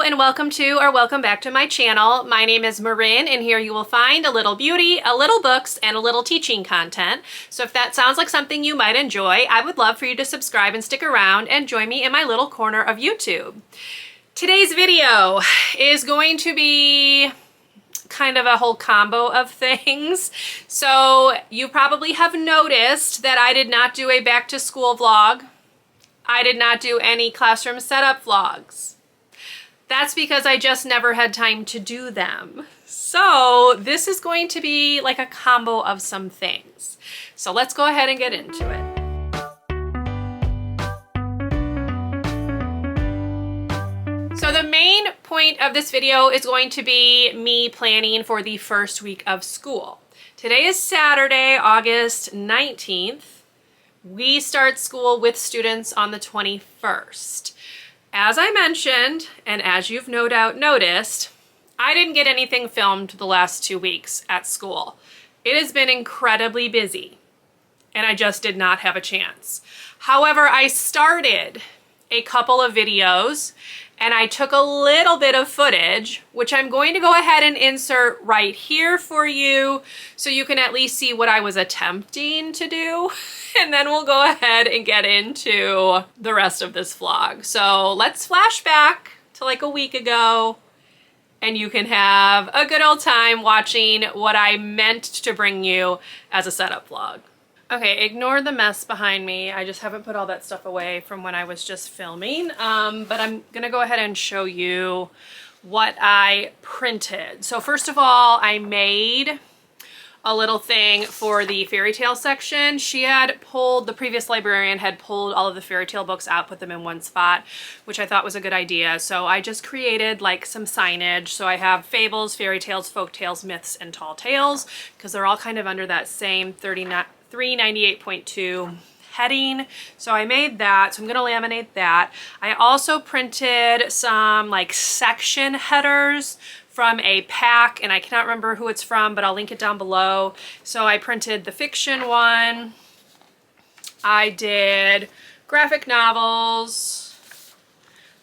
Hello and welcome to or welcome back to my channel. My name is Marin and here you will find a little beauty, a little books, and a little teaching content. So if that sounds like something you might enjoy, I would love for you to subscribe and stick around and join me in my little corner of YouTube. Today's video is going to be kind of a whole combo of things. So you probably have noticed that I did not do a back to school vlog. I did not do any classroom setup vlogs. That's because I just never had time to do them. So this is going to be like a combo of some things. So let's go ahead and get into it. So the main point of this video is going to be me planning for the first week of school. Today is Saturday, August 19th. We start school with students on the 21st. As I mentioned, and as you've no doubt noticed, I didn't get anything filmed the last 2 weeks at school. It has been incredibly busy, and I just did not have a chance. However, I started a couple of videos, and I took a little bit of footage, which I'm going to go ahead and insert right here for you, so you can at least see what I was attempting to do. And then we'll go ahead and get into the rest of this vlog. So let's flash back to like a week ago and you can have a good old time watching what I meant to bring you as a setup vlog. Okay, ignore the mess behind me. I just haven't put all that stuff away from when I was just filming. But I'm gonna go ahead and show you what I printed. So first of all, I made a little thing for the fairy tale section. The previous librarian had pulled all of the fairy tale books out, put them in one spot, which I thought was a good idea. So I just created like some signage. So I have fables, fairy tales, folk tales, myths, and tall tales, because they're all kind of under that same 398.2 heading. So I made that, so I'm gonna laminate that. I also printed some like section headers from a pack, and I cannot remember who it's from, but I'll link it down below. So I printed the fiction one. I did graphic novels,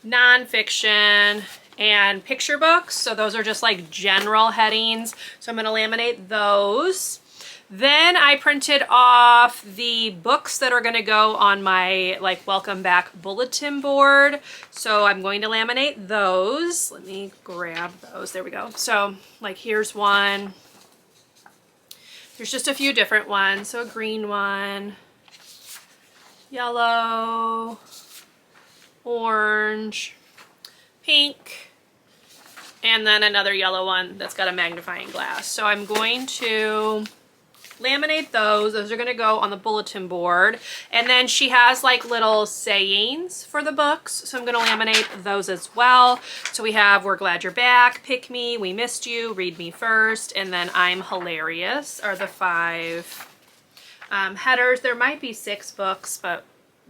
nonfiction, and picture books. So those are just like general headings. So I'm gonna laminate those. Then I printed off the books that are gonna go on my like welcome back bulletin board. So I'm going to laminate those. Let me grab those, there we go. So like here's one. There's just a few different ones. So a green one, yellow, orange, pink, and then another yellow one that's got a magnifying glass. So I'm going to laminate those. Those are going to go on the bulletin board. And then she has like little sayings for the books. So I'm going to laminate those as well. So we have "We're glad you're back," "Pick me," "We missed you," "Read me first," and then "I'm hilarious" are the 5 headers. There might be 6 books, but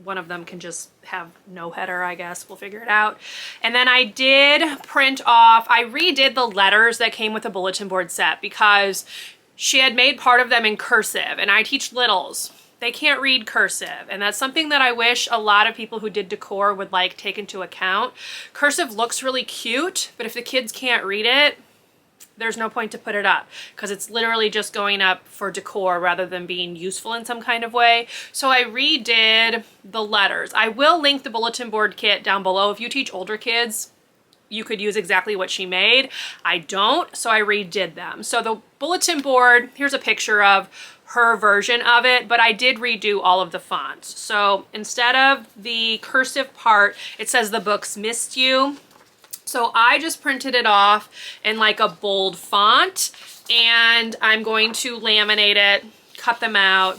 one of them can just have no header, I guess. We'll figure it out. And then I did print off, I redid the letters that came with the bulletin board set because she had made part of them in cursive, and I teach littles. They can't read cursive, and that's something that I wish a lot of people who did decor would like take into account. Cursive looks really cute, but if the kids can't read it, there's no point to put it up because it's literally just going up for decor rather than being useful in some kind of way. So I redid the letters. I will link the bulletin board kit down below. If you teach older kids, you could use exactly what she made. I don't, so I redid them. So the bulletin board, here's a picture of her version of it, but I did redo all of the fonts. So instead of the cursive part, it says "The books missed you." So I just printed it off in like a bold font, and I'm going to laminate it, cut them out,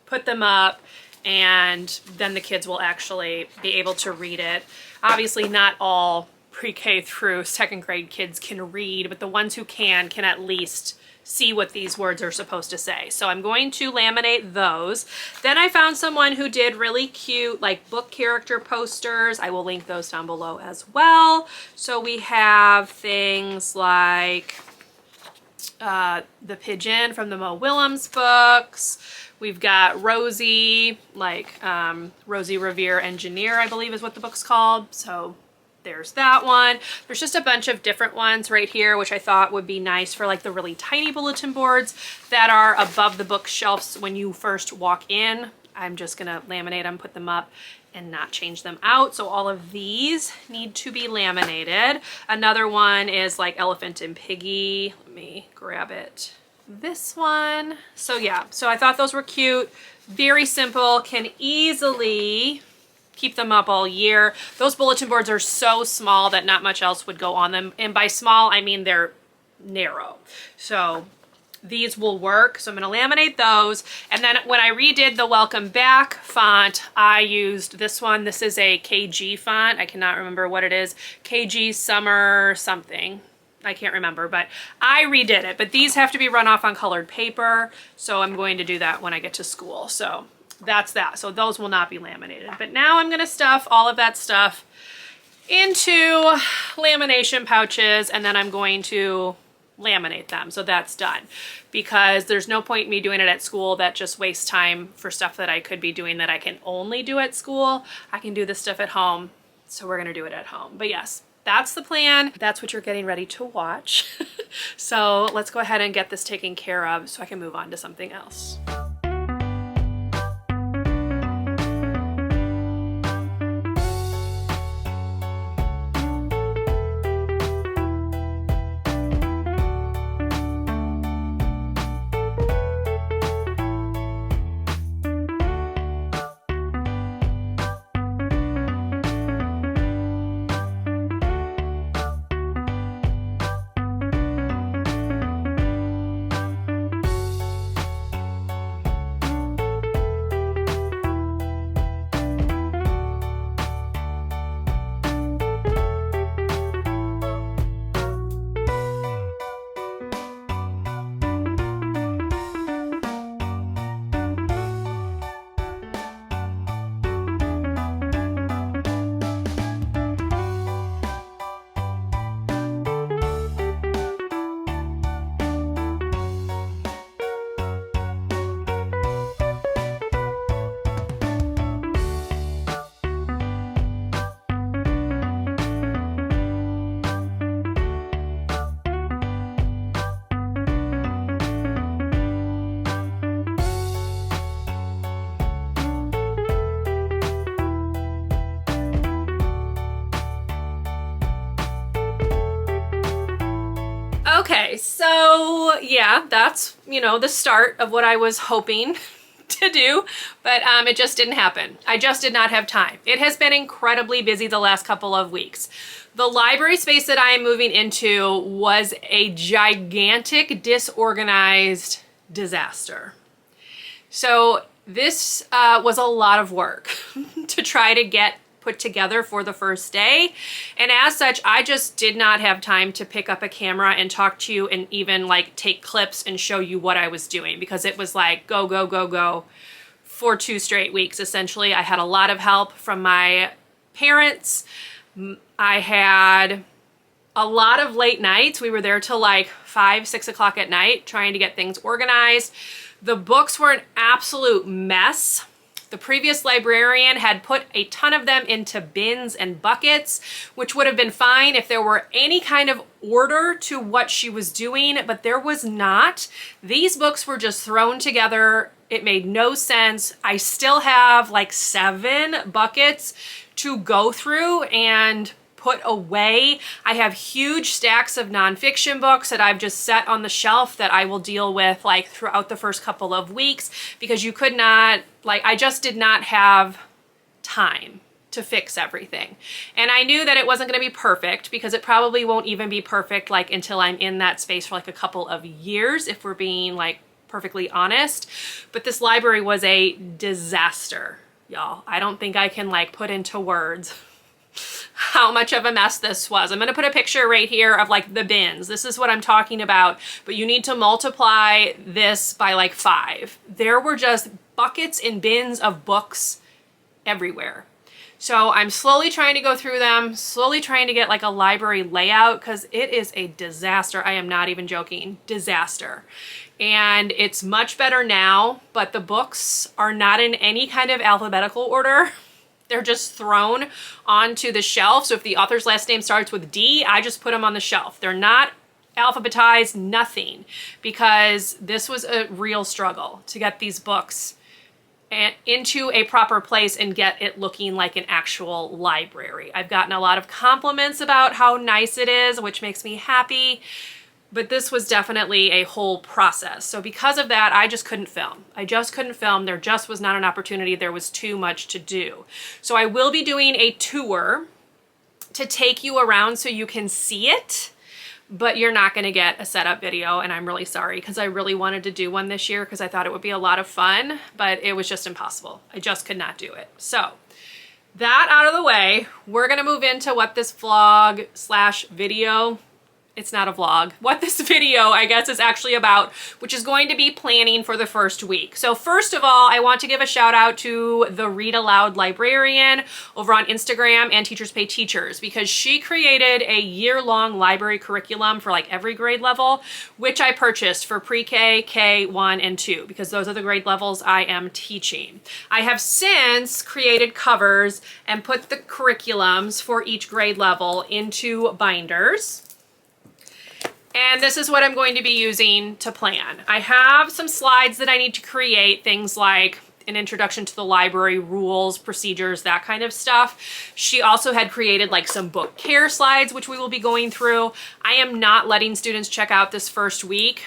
put them up, and then the kids will actually be able to read it. Obviously not all pre-K through 2nd grade kids can read, but the ones who can at least see what these words are supposed to say. So I'm going to laminate those. Then I found someone who did really cute like book character posters. I will link those down below as well. So we have things like the pigeon from the Mo Willems books. We've got Rosie, like Rosie Revere Engineer, I believe is what the book's called. So There's that one. There's just a bunch of different ones right here, which I thought would be nice for like the really tiny bulletin boards that are above the bookshelves when you first walk in. I'm just gonna laminate them, put them up, and not change them out. So all of these need to be laminated. Another one is like Elephant and Piggy. Let me grab it. This one. So yeah, so I thought those were cute. Very simple, can easily keep them up all year. Those bulletin boards are so small that not much else would go on them. And by small, I mean they're narrow. So these will work. So I'm going to laminate those. And then when I redid the Welcome Back font, I used this one. This is a KG font. I cannot remember what it is. KG Summer something. I can't remember, but I redid it. But these have to be run off on colored paper. So I'm going to do that when I get to school. So that's that. So those will not be laminated. But now I'm going to stuff all of that stuff into lamination pouches, and then I'm going to laminate them. So that's done, because there's no point in me doing it at school. That just wastes time for stuff that I could be doing that I can only do at school. I can do this stuff at home. So we're going to do it at home. But yes, that's the plan. That's what you're getting ready to watch. So let's go ahead and get this taken care of so I can move on to something else. Okay, so yeah, that's, you know, the start of what I was hoping to do, but it just didn't happen. I just did not have time. It has been incredibly busy the last couple of weeks. The library space that I am moving into was a gigantic, disorganized disaster. So this was a lot of work to try to get put together for the first day. And as such, I just did not have time to pick up a camera and talk to you and even like take clips and show you what I was doing, because it was like go, go, go, go for 2 straight weeks. Essentially, I had a lot of help from my parents. I had a lot of late nights. We were there till like 5, 6 o'clock at night trying to get things organized. The books were an absolute mess. The previous librarian had put a ton of them into bins and buckets, which would have been fine if there were any kind of order to what she was doing, but there was not. These books were just thrown together. It made no sense. I still have like 7 buckets to go through and put away. I have huge stacks of nonfiction books that I've just set on the shelf that I will deal with like throughout the first couple of weeks, because you could not, like, I just did not have time to fix everything. And I knew that it wasn't going to be perfect, because it probably won't even be perfect like until I'm in that space for like a couple of years, if we're being like perfectly honest. But this library was a disaster, y'all. I don't think I can like put into words how much of a mess this was. I'm going to put a picture right here of like the bins. This is what I'm talking about, but you need to multiply this by like 5. There were just buckets and bins of books everywhere. So I'm slowly trying to go through them, slowly trying to get like a library layout, because it is a disaster. I am not even joking. Disaster. And it's much better now, but the books are not in any kind of alphabetical order. They're just thrown onto the shelf. So if the author's last name starts with D, I just put them on the shelf. They're not alphabetized, nothing, because this was a real struggle to get these books into a proper place and get it looking like an actual library. I've gotten a lot of compliments about how nice it is, which makes me happy, but this was definitely a whole process. So because of that, I just couldn't film. I just couldn't film. There just was not an opportunity. There was too much to do. So I will be doing a tour to take you around so you can see it, but you're not going to get a setup video, and I'm really sorry because I really wanted to do one this year because I thought it would be a lot of fun, but it was just impossible. I just could not do it. So that out of the way, we're going to move into what this vlog slash video, it's not a vlog, what this video, I guess, is actually about, which is going to be planning for the first week. So first of all, I want to give a shout out to the Read Aloud Librarian over on Instagram and Teachers Pay Teachers, because she created a year-long library curriculum for like every grade level, which I purchased for pre-K, K1, and 2, because those are the grade levels I am teaching. I have since created covers and put the curriculums for each grade level into binders. And this is what I'm going to be using to plan. I have some slides that I need to create, things like an introduction to the library, rules, procedures, that kind of stuff. She also had created like some book care slides, which we will be going through. I am not letting students check out this first week.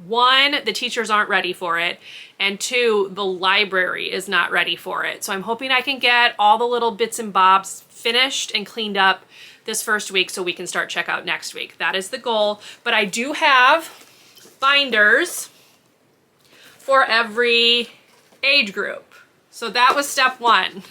One, the teachers aren't ready for it. And two, the library is not ready for it. So I'm hoping I can get all the little bits and bobs finished and cleaned up this first week so we can start checkout next week. That is the goal. But I do have binders for every age group. So that was step one.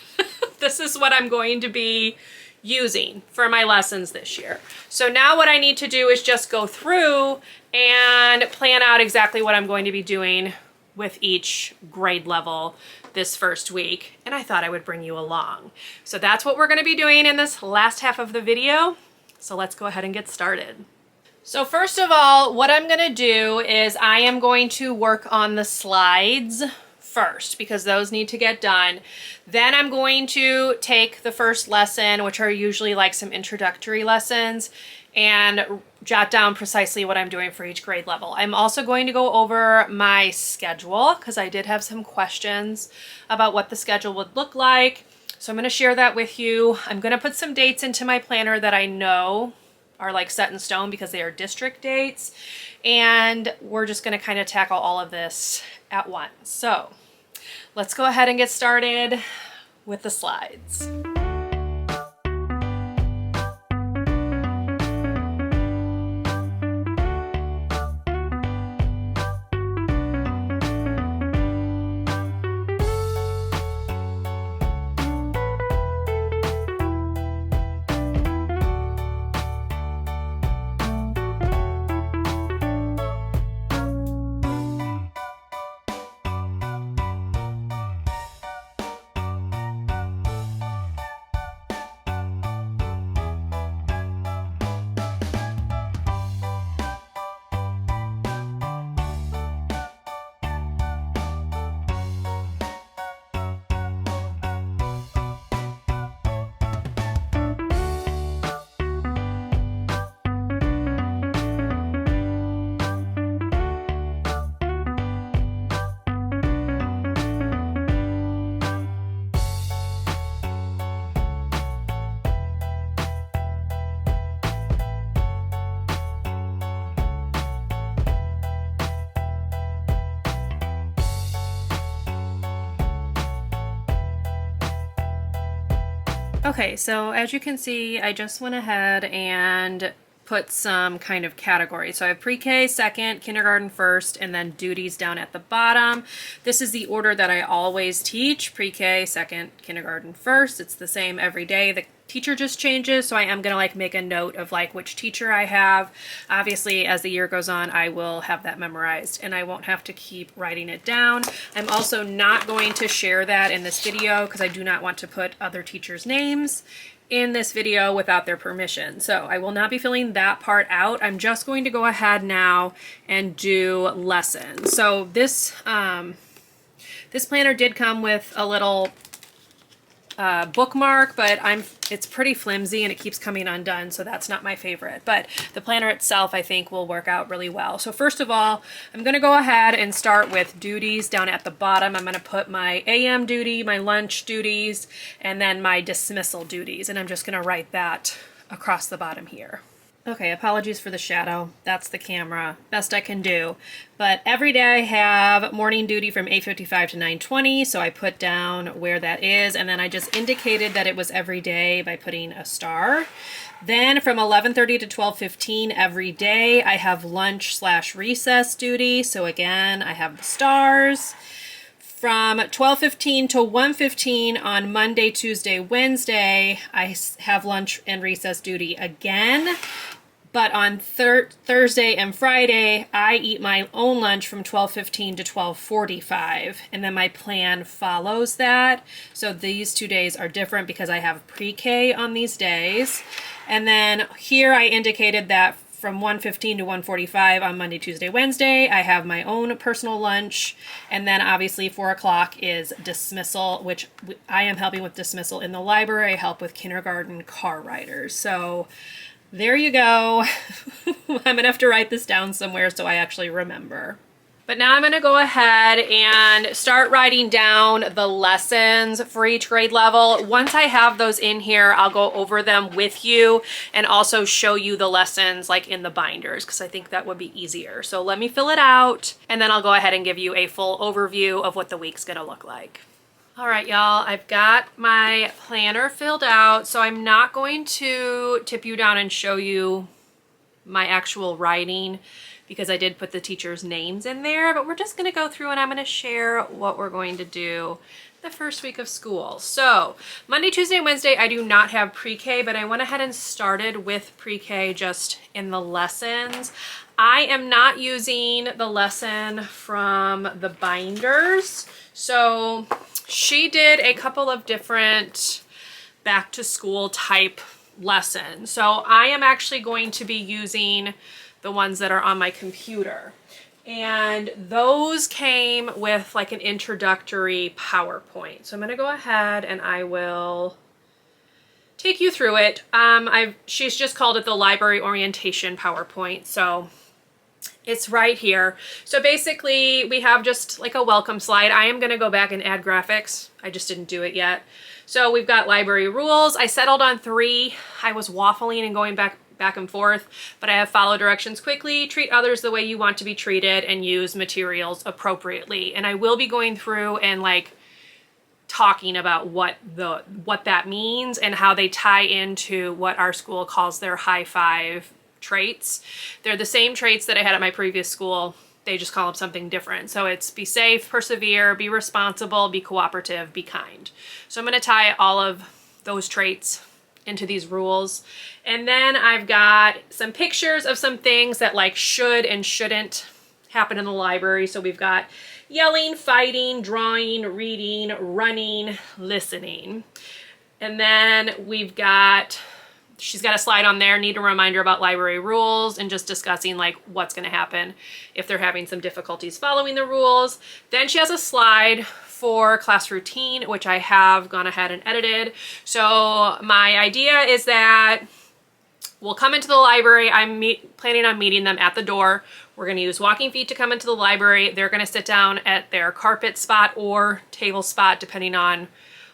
This is what I'm going to be using for my lessons this year. So now what I need to do is just go through and plan out exactly what I'm going to be doing with each grade level this first week, and I thought I would bring you along. So that's what we're going to be doing in this last half of the video. So let's go ahead and get started. So first of all, what I'm going to do is I am going to work on the slides first because those need to get done. Then I'm going to take the first lesson, which are usually like some introductory lessons, and jot down precisely what I'm doing for each grade level. I'm also going to go over my schedule because I did have some questions about what the schedule would look like. So I'm going to share that with you. I'm going to put some dates into my planner that I know are like set in stone because they are district dates. And we're just going to kind of tackle all of this at once. So let's go ahead and get started with the slides. Okay, so as you can see, I just went ahead and put some kind of category. So I have pre-K second, kindergarten first, and then duties down at the bottom. This is the order that I always teach: pre-K second, kindergarten first. It's the same every day. The teacher just changes, so I am gonna like make a note of like which teacher I have. Obviously, as the year goes on, I will have that memorized and I won't have to keep writing it down. I'm also not going to share that in this video because I do not want to put other teachers' names in this video without their permission. So I will not be filling that part out. I'm just going to go ahead now and do lessons. So this planner did come with a little bookmark, but it's pretty flimsy and it keeps coming undone, so that's not my favorite. But the planner itself, I think, will work out really well. So first of all, I'm going to go ahead and start with duties down at the bottom. I'm going to put my AM duty, my lunch duties, and then my dismissal duties, and I'm just going to write that across the bottom here. Okay, apologies for the shadow. That's the camera. Best I can do. But every day I have morning duty from 8:55 to 9:20, so I put down where that is, and then I just indicated that it was every day by putting a star. Then from 11:30 to 12:15 every day, I have lunch/recess duty, so again, I have the stars. From 12:15 to 1:15 on Monday, Tuesday, Wednesday, I have lunch and recess duty again. But on Thursday and Friday, I eat my own lunch from 12:15 to 12:45. And then my plan follows that. So these 2 days are different because I have pre-K on these days. And then here I indicated that from 1:15 to 1:45 on Monday, Tuesday, Wednesday, I have my own personal lunch. And then obviously 4 o'clock is dismissal, which I am helping with dismissal in the library. I help with kindergarten car riders. So there you go. I'm going to have to write this down somewhere so I actually remember. But now I'm going to go ahead and start writing down the lessons for each grade level. Once I have those in here, I'll go over them with you and also show you the lessons like in the binders, because I think that would be easier. So let me fill it out and then I'll go ahead and give you a full overview of what the week's going to look like. All right, y'all, I've got my planner filled out, so I'm not going to tip you down and show you my actual writing because I did put the teachers' names in there, but we're just going to go through and I'm going to share what we're going to do the first week of school. So Monday, Tuesday, Wednesday, I do not have pre-K, but I went ahead and started with pre-K just in the lessons. I am not using the lesson from the binders. So she did a couple of different back to school type lessons. So I am actually going to be using the ones that are on my computer. And those came with like an introductory PowerPoint. So I'm gonna go ahead and I will take you through it. She's just called it the library orientation PowerPoint. So it's right here. So basically we have just like a welcome slide. I am gonna go back and add graphics. I just didn't do it yet. So we've got library rules. I settled on 3. I was waffling and going back and forth, but I have follow directions quickly, treat others the way you want to be treated, and use materials appropriately. And I will be going through and like talking about what that means and how they tie into what our school calls their high 5 traits. They're the same traits that I had at my previous school. They just call them something different. So it's be safe, persevere, be responsible, be cooperative, be kind. So I'm going to tie all of those traits into these rules. And then I've got some pictures of some things that like should and shouldn't happen in the library. So we've got yelling, fighting, drawing, reading, running, listening. And then she's got a slide on there, need a reminder about library rules and just discussing like what's going to happen if they're having some difficulties following the rules. Then she has a slide for class routine, which I have gone ahead and edited. So my idea is that we'll come into the library. I'm planning on meeting them at the door. We're going to use walking feet to come into the library. They're going to sit down at their carpet spot or table spot, depending on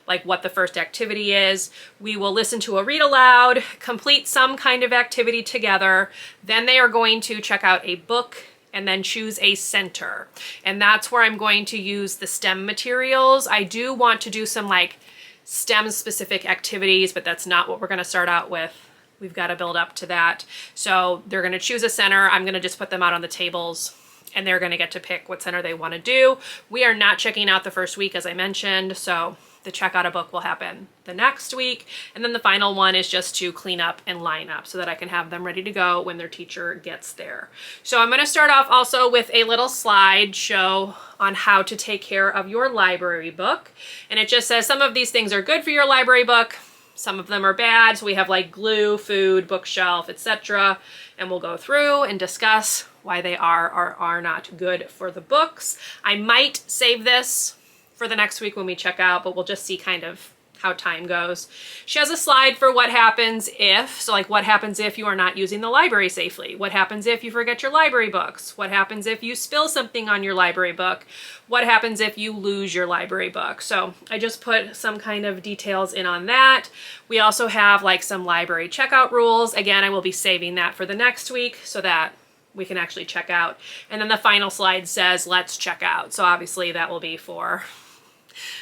like what the first activity is. We will listen to a read aloud, complete some kind of activity together. Then they are going to check out a book and then choose a center. And that's where I'm going to use the STEM materials. I do want to do some like STEM specific activities, but that's not what we're gonna start out with. We've got to build up to that. So they're gonna choose a center. I'm gonna just put them out on the tables and they're gonna get to pick what center they wanna do. We are not checking out the first week, as I mentioned, so the check out a book will happen the next week. And then the final one is just to clean up and line up so that I can have them ready to go when their teacher gets there. So I'm gonna start off also with a little slideshow on how to take care of your library book. And it just says some of these things are good for your library book, some of them are bad. So we have like glue, food, bookshelf, etc. And we'll go through and discuss why they are or are not good for the books. I might save this for the next week when we check out, but we'll just see kind of how time goes. She has a slide for what happens if, so like what happens if you are not using the library safely? What happens if you forget your library books? What happens if you spill something on your library book? What happens if you lose your library book? So I just put some kind of details in on that. We also have like some library checkout rules. Again, I will be saving that for the next week so that we can actually check out. And then the final slide says, let's check out. So obviously that will be for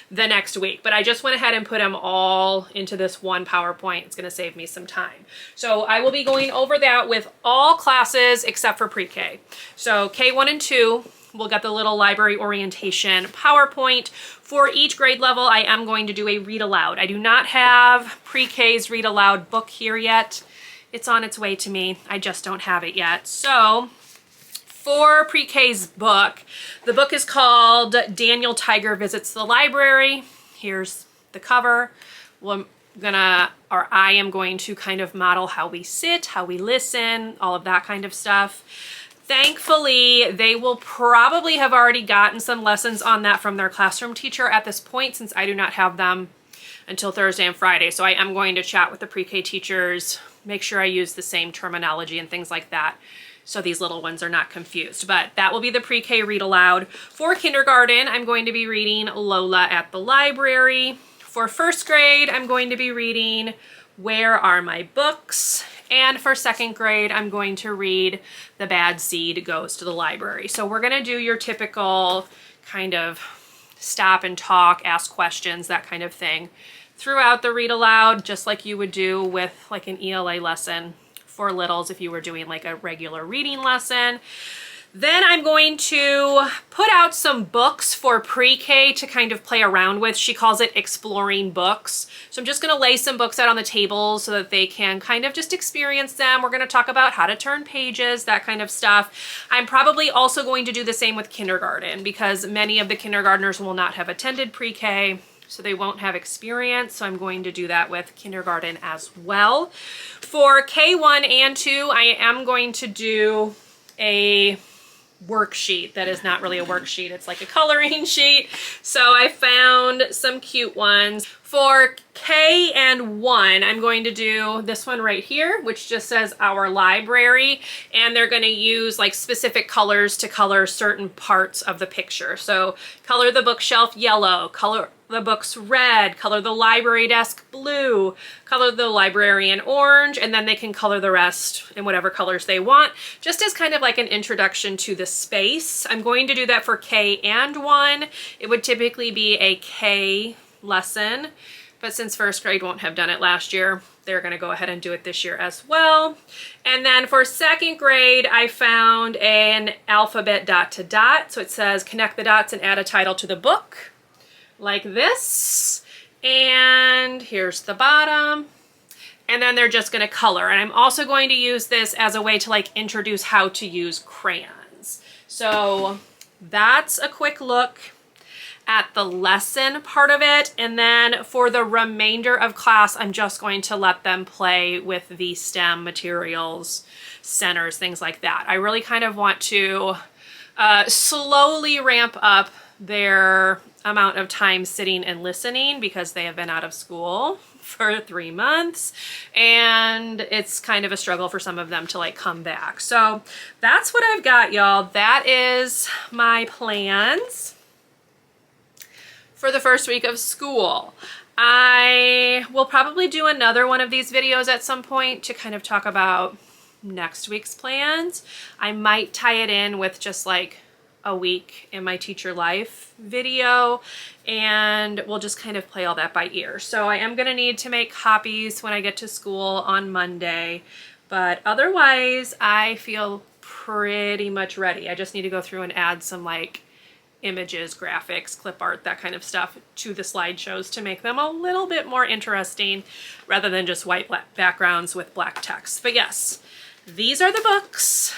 the next week, but I just went ahead and put them all into this one PowerPoint. It's going to save me some time. So I will be going over that with all classes except for pre-K. So K1 and 2, we'll get the little library orientation PowerPoint. For each grade level, I am going to do a read aloud. I do not have pre-K's read aloud book here yet. It's on its way to me. I just don't have it yet. So for pre-K's book, the book is called Daniel Tiger Visits the Library. Here's the cover. I am going to kind of model how we sit, how we listen, all of that kind of stuff. Thankfully, they will probably have already gotten some lessons on that from their classroom teacher at this point, since I do not have them until Thursday and Friday. So I am going to chat with the pre-K teachers, make sure I use the same terminology and things like that, so these little ones are not confused. But that will be the pre-K read aloud. For kindergarten, I'm going to be reading Lola at the Library. For first grade, I'm going to be reading Where Are My Books? And for second grade, I'm going to read The Bad Seed Goes to the Library. So we're gonna do your typical kind of stop and talk, ask questions, that kind of thing throughout the read aloud, just like you would do with like an ELA lesson for littles if you were doing like a regular reading lesson. Then I'm going to put out some books for pre-K to kind of play around with. She calls it exploring books. So I'm just going to lay some books out on the table so that they can kind of just experience them. We're going to talk about how to turn pages, that kind of stuff. I'm probably also going to do the same with kindergarten because many of the kindergartners will not have attended pre-K, so they won't have experience. So I'm going to do that with kindergarten as well. For K1 and 2, I am going to do a worksheet that is not really a worksheet. It's like a coloring sheet. So I found some cute ones. For K and 1, I'm going to do this one right here, which just says our library, and they're going to use like specific colors to color certain parts of the picture. So color the bookshelf yellow, color the books red, color the library desk blue, color the librarian orange, and then they can color the rest in whatever colors they want, just as kind of like an introduction to the space. I'm going to do that for K and 1. It would typically be a K lesson, but since first grade won't have done it last year, they're going to go ahead and do it this year as well. And then for second grade, I found an alphabet dot to dot. So it says connect the dots and add a title to the book, like this. And here's the bottom. And then they're just going to color. And I'm also going to use this as a way to like introduce how to use crayons. So that's a quick look at the lesson part of it. And then for the remainder of class, I'm just going to let them play with the STEM materials, centers, things like that. I really kind of want to slowly ramp up their amount of time sitting and listening because they have been out of school for 3 months and it's kind of a struggle for some of them to like come back. So that's what I've got, y'all. That is my plans for the first week of school. I will probably do another one of these videos at some point to kind of talk about next week's plans. I might tie it in with just like a week in my teacher life video, and we'll just kind of play all that by ear. So I am gonna need to make copies when I get to school on Monday, but otherwise I feel pretty much ready. I just need to go through and add some like images, graphics, clip art, that kind of stuff to the slideshows to make them a little bit more interesting rather than just white backgrounds with black text. But yes, these are the books,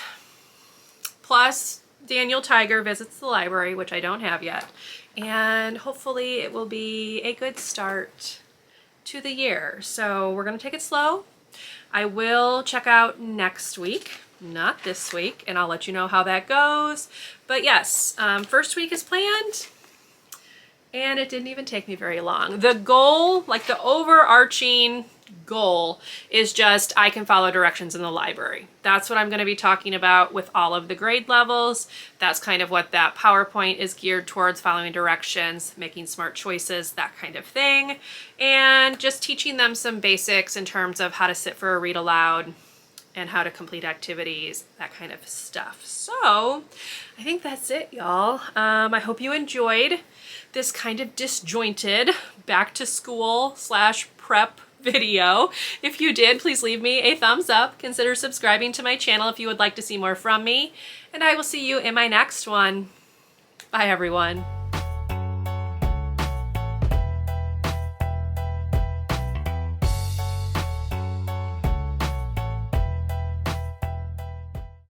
plus Daniel Tiger Visits the Library, which I don't have yet. And hopefully it will be a good start to the year. So we're gonna take it slow. I will check out next week, not this week, and I'll let you know how that goes. But yes, first week is planned. And it didn't even take me very long. The goal, like the overarching goal, is just I can follow directions in the library. That's what I'm going to be talking about with all of the grade levels. That's kind of what that PowerPoint is geared towards, following directions, making smart choices, that kind of thing. And just teaching them some basics in terms of how to sit for a read aloud and how to complete activities, that kind of stuff. So I think that's it, y'all. I hope you enjoyed this kind of disjointed back to school / prep video. If you did, please leave me a thumbs up. Consider subscribing to my channel if you would like to see more from me. And I will see you in my next one. Bye, everyone.